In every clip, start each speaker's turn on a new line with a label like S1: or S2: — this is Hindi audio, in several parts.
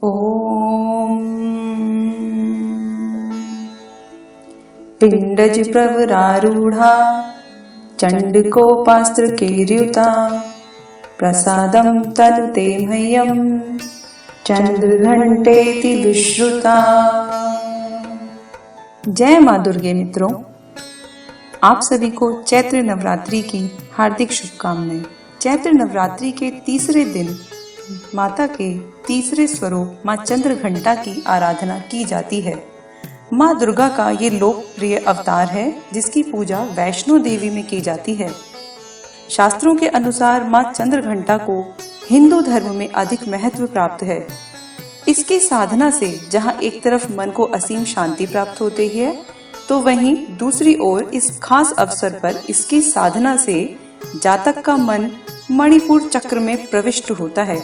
S1: ओम पिंडज प्रवरारूढ़ा चंडकोपास्त्र केर्युता प्रसादं तनुते मह्यं चंद्रघंटेति विश्रुता। जय माँ दुर्गे मित्रों, आप सभी को चैत्र नवरात्रि की हार्दिक शुभकामनाएं। चैत्र नवरात्रि के तीसरे दिन माता के तीसरे स्वरूप माँ चंद्रघंटा की आराधना की जाती है। माँ दुर्गा का ये लोकप्रिय अवतार है जिसकी पूजा वैष्णो देवी में की जाती है। शास्त्रों के अनुसार माँ चंद्रघंटा को हिंदू धर्म में अधिक महत्व प्राप्त है। इसकी साधना से जहाँ एक तरफ मन को असीम शांति प्राप्त होती है, तो वहीं दूसरी ओर इस खास अवसर पर इसकी साधना से जातक का मन मणिपुर चक्र में प्रविष्ट होता है।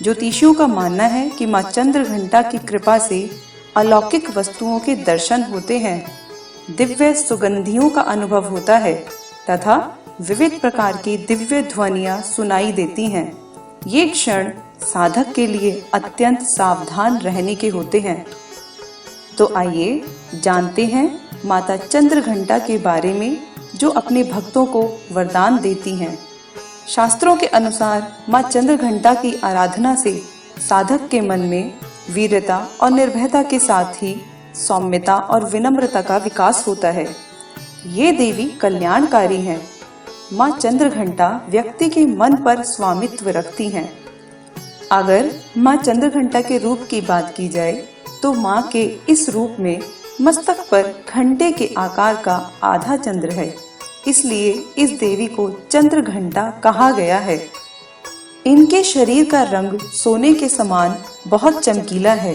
S1: ज्योतिषियों का मानना है कि माँ चंद्रघंटा की कृपा से अलौकिक वस्तुओं के दर्शन होते हैं, दिव्य सुगंधियों का अनुभव होता है तथा विविध प्रकार की दिव्य ध्वनियां सुनाई देती हैं। ये क्षण साधक के लिए अत्यंत सावधान रहने के होते हैं। तो आइए जानते हैं माता चंद्रघंटा के बारे में, जो अपने भक्तों को वरदान देती हैं। शास्त्रों के अनुसार माँ चंद्रघंटा की आराधना से साधक के मन में वीरता और निर्भयता के साथ ही सौम्यता और विनम्रता का विकास होता है। ये देवी कल्याणकारी हैं। माँ चंद्रघंटा व्यक्ति के मन पर स्वामित्व रखती हैं। अगर माँ चंद्रघंटा के रूप की बात की जाए तो माँ के इस रूप में मस्तक पर घंटे के आकार का आधा चंद्र है, इसलिए इस देवी को चंद्रघंटा कहा गया है। इनके शरीर का रंग सोने के समान बहुत चमकीला है।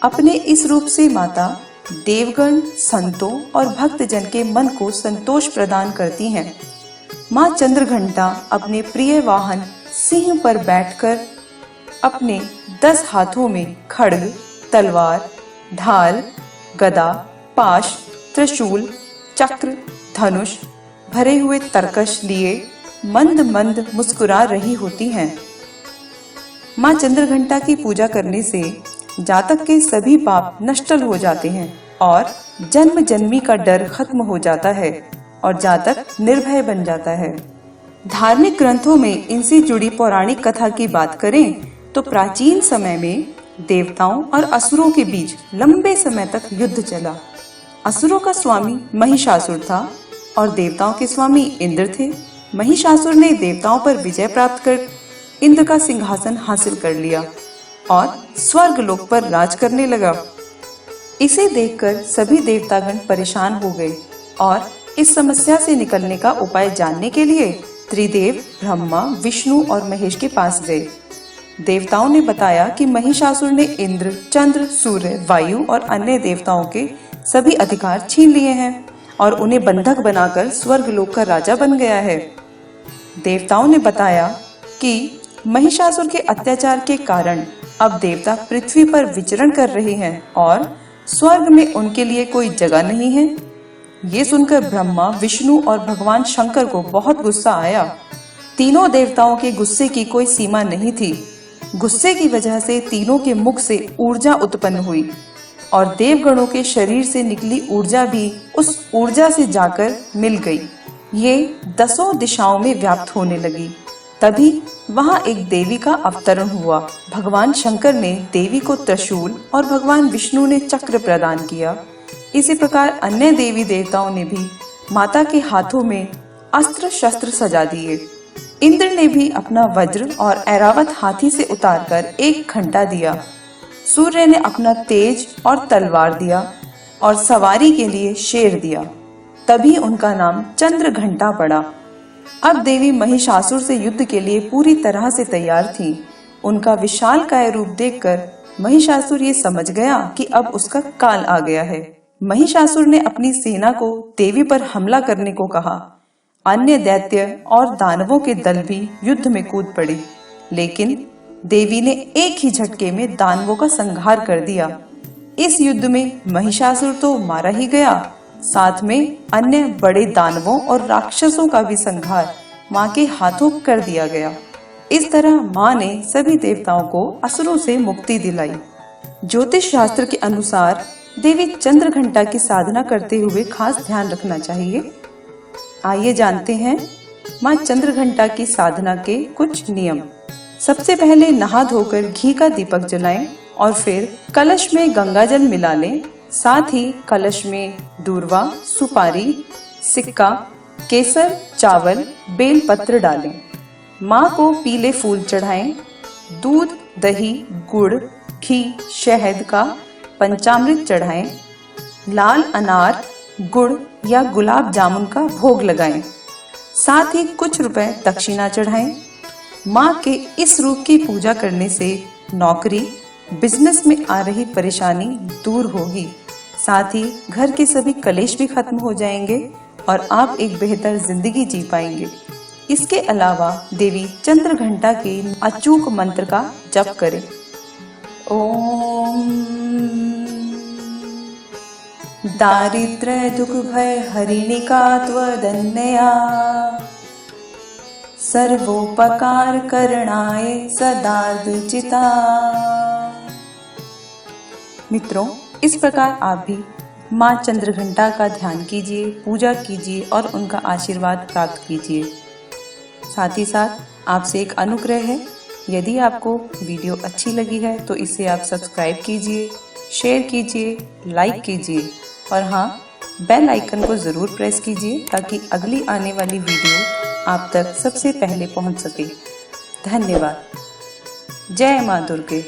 S1: अपने इस रूप से माता देवगण, संतों और भक्तजन के मन को संतोष प्रदान करती हैं। माँ चंद्रघंटा अपने प्रिय वाहन सिंह पर बैठकर अपने 10 हाथों में खड्ग, तलवार, ढाल, गदा, पाश, त्रिशूल, चक्र, धनुष भरे हुए तरकश लिए मंद मंद मुस्कुरा रही होती हैं। माँ चंद्रघंटा की पूजा करने से जातक के सभी पाप नष्ट हो जाते हैं और जन्म जन्मी का डर खत्म हो जाता है और जातक निर्भय बन जाता है। धार्मिक ग्रंथों में इनसे जुड़ी पौराणिक कथा की बात करें तो प्राचीन समय में देवताओं और असुरों के बीच लंबे समय तक युद्ध चला। असुरों का स्वामी महिषासुर था और देवताओं के स्वामी इंद्र थे। महिषासुर ने देवताओं पर विजय प्राप्त कर इंद्र का सिंहासन हासिल कर लिया और स्वर्ग लोक पर राज करने लगा। इसे देखकर सभी देवतागण परेशान हो गए और इस समस्या से निकलने का उपाय जानने के लिए त्रिदेव ब्रह्मा, विष्णु और महेश के पास गए। देवताओं ने बताया कि महिषासुर ने इंद्र, चंद्र, सूर्य, वायु और अन्य देवताओं के सभी अधिकार छीन लिए हैं और उन्हें बंधक बनाकर स्वर्ग लोक का राजा बन गया है। देवताओं ने बताया कि महिषासुर के अत्याचार के कारण अब देवता पृथ्वी पर विचरण कर रहे हैं और स्वर्ग में उनके लिए कोई जगह नहीं है। ये सुनकर ब्रह्मा, विष्णु और भगवान शंकर को बहुत गुस्सा आया। तीनों देवताओं के गुस्से की कोई सीमा नहीं थी। गुस्से की वजह से तीनों के मुख से ऊर्जा उत्पन्न हुई और देवगणों के शरीर से निकली ऊर्जा भी उस ऊर्जा से जाकर मिल गई। ये 10 दिशाओं में व्याप्त होने लगी। तभी वहां एक देवी का अवतरण हुआ। भगवान शंकर ने देवी को त्रिशूल और भगवान विष्णु ने चक्र प्रदान किया। इसी प्रकार अन्य देवी देवताओं ने भी माता के हाथों में अस्त्र शस्त्र सजा दिए। इंद्र ने भी अपना वज्र और ऐरावत हाथी से उतारकर एक घंटा दिया। सूर्य ने अपना तेज और तलवार दिया और सवारी के लिए शेर दिया। तभी उनका नाम चंद्रघंटा पड़ा। अब देवी महिषासुर से युद्ध के लिए पूरी तरह से तैयार थी। उनका विशालकाय रूप देखकर महिषासुर ये समझ गया कि अब उसका काल आ गया है। महिषासुर ने अपनी सेना को देवी पर हमला करने को कहा। अन्य दैत्य और दानवों के दल भी युद्ध में कूद पड़े, लेकिन देवी ने एक ही झटके में दानवों का संहार कर दिया। इस युद्ध में महिषासुर तो मारा ही गया, साथ में अन्य बड़े दानवों और राक्षसों का भी संहार मां के हाथों कर दिया गया। इस तरह माँ ने सभी देवताओं को असुरों से मुक्ति दिलाई। ज्योतिष शास्त्र के अनुसार देवी चंद्रघंटा की साधना करते हुए खास ध्यान रखना चाहिए। आइए जानते हैं माँ चंद्रघंटा की साधना के कुछ नियम। सबसे पहले नहा धोकर घी का दीपक जलाएं और फिर कलश में गंगाजल मिला लें। साथ ही कलश में दूर्वा, सुपारी, सिक्का, केसर, चावल, बेल पत्र डालें। माँ को पीले फूल चढ़ाएं। दूध, दही, गुड़, घी, शहद का पंचामृत चढ़ाएं। लाल अनार, गुड़ या गुलाब जामुन का भोग लगाएं। साथ ही कुछ रुपए दक्षिणा चढ़ाएं। माँ के इस रूप की पूजा करने से नौकरी, बिजनेस में आ रही परेशानी दूर होगी। साथ ही घर के सभी कलेश भी खत्म हो जाएंगे और आप एक बेहतर जिंदगी जी पाएंगे। इसके अलावा देवी चंद्रघंटा के अचूक मंत्र का जप करें। ओम दारिद्र्य दुख भय हरिणिका त्वदन्यया सर्वोपकार करणाय सदार्दचिता। मित्रों, इस प्रकार आप भी माँ चंद्रघंटा का ध्यान कीजिए, पूजा कीजिए और उनका आशीर्वाद प्राप्त कीजिए। साथ ही साथ आपसे एक अनुग्रह है, यदि आपको वीडियो अच्छी लगी है तो इसे आप सब्सक्राइब कीजिए, शेयर कीजिए, लाइक कीजिए और हाँ, बेल आइकन को जरूर प्रेस कीजिए ताकि अगली आने वाली वीडियो आप तक सबसे पहले पहुंच सके। धन्यवाद। जय माँ दुर्गे।